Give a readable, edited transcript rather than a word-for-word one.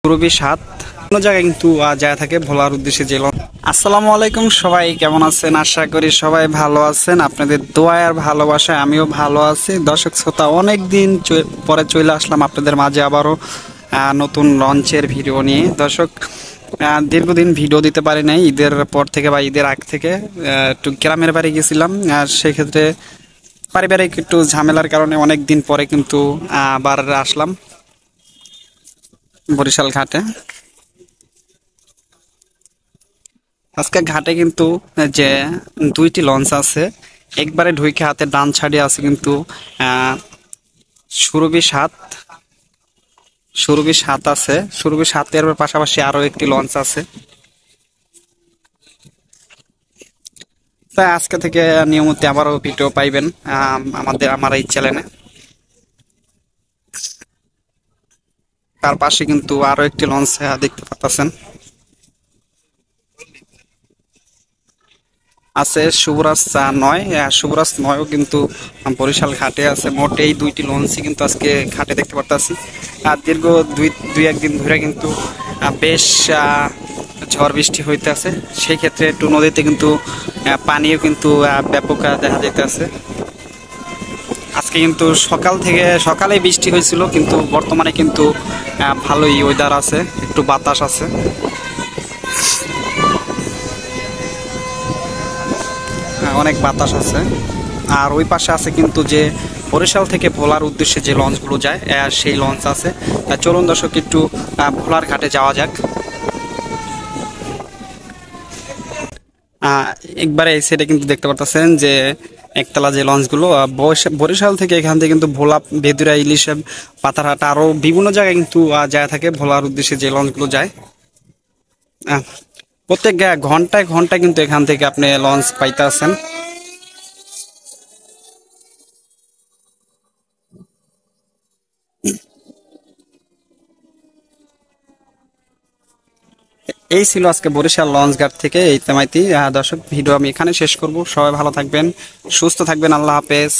পুরবী সাত কোনো জায়গায় কিন্তু যায় থাকে ভোলার উদ্দেশ্যে যে আসসালামু আলাইকুম, সবাই কেমন আছেন? আশা করি সবাই ভালো আছেন। আপনাদের দোয়া আর ভালোবাসায় আমিও ভালো আছি। দর্শক শ্রোতা, অনেক দিন পরে চলে আসলাম আপনাদের মাঝে আবারও নতুন লঞ্চের ভিডিও নিয়ে। দর্শক, দীর্ঘদিন ভিডিও দিতে পারি নাই, ঈদের পর থেকে বা ঈদের আগ থেকে একটু গ্রামের বাড়ি গেছিলাম। আর সেক্ষেত্রে পারিবারিক একটু ঝামেলার কারণে অনেক দিন পরে কিন্তু আবার আসলাম বরিশাল ঘাটে। আজকে ঘাটে কিন্তু যে দুইটি লঞ্চ আছে, একবারে ঢুইকে হাতে ডান ছাড়িয়ে আছে কিন্তু সুরভি সাত আছে। সুরভি সাতের পাশাপাশি আরো একটি লঞ্চ আছে। তাই আজকে থেকে নিয়মিত আবারও ভিডিও পাইবেন আমার এই চ্যানেলে। তার পাশে কিন্তু আরো একটি লঞ্চ দেখতে পাচ্ছেন আছে, শুভরাজ 9। শুভরাজ 9ও কিন্তু বরিশাল ঘাটে আছে। মোট এই দুইটি লঞ্চই কিন্তু আজকে ঘাটে দেখতে পারতাছি। আর দীর্ঘ দুই একদিন ধরে কিন্তু বেশ ঝড় বৃষ্টি হইতে আছে। সেই ক্ষেত্রে একটু নদীতে কিন্তু পানিও কিন্তু ব্যাপক দেখা যাইতেছে। আজকে কিন্তু সকালে বৃষ্টি হয়েছিল, কিন্তু বর্তমানে কিন্তু ভালোই ওয়েদার আছে, একটু বাতাস আছে। অনেক বাতাস আছে। আর ওই পাশে আছে কিন্তু যে বরিশাল থেকে ভোলার উদ্দেশ্যে যে লঞ্চগুলো যায়, সেই লঞ্চ আছে। চলুন দর্শক, একটু ভোলার ঘাটে যাওয়া যাক। একবারে এই সাইডে কিন্তু দেখতে পাচ্ছেন যে একতলা যে লঞ্চগুলো বরিশাল থেকে এখান থেকে কিন্তু ভোলা, বেদুরা, ইলিশ, পাথারহাট আরো বিভিন্ন জায়গায় কিন্তু যায় থাকে ভোলার উদ্দেশ্যে যে লঞ্চগুলো যায়। প্রত্যেক ঘন্টায় ঘন্টায় কিন্তু এখান থেকে আপনি লঞ্চ পাইতে আছেন। এই ছিল আজকে বরিশাল লঞ্চ ঘাট থেকে এই তেমাইতি। দর্শক, ভিডিও আমি এখানে শেষ করব। সবাই ভালো থাকবেন, সুস্থ থাকবেন। আল্লাহ হাফেজ।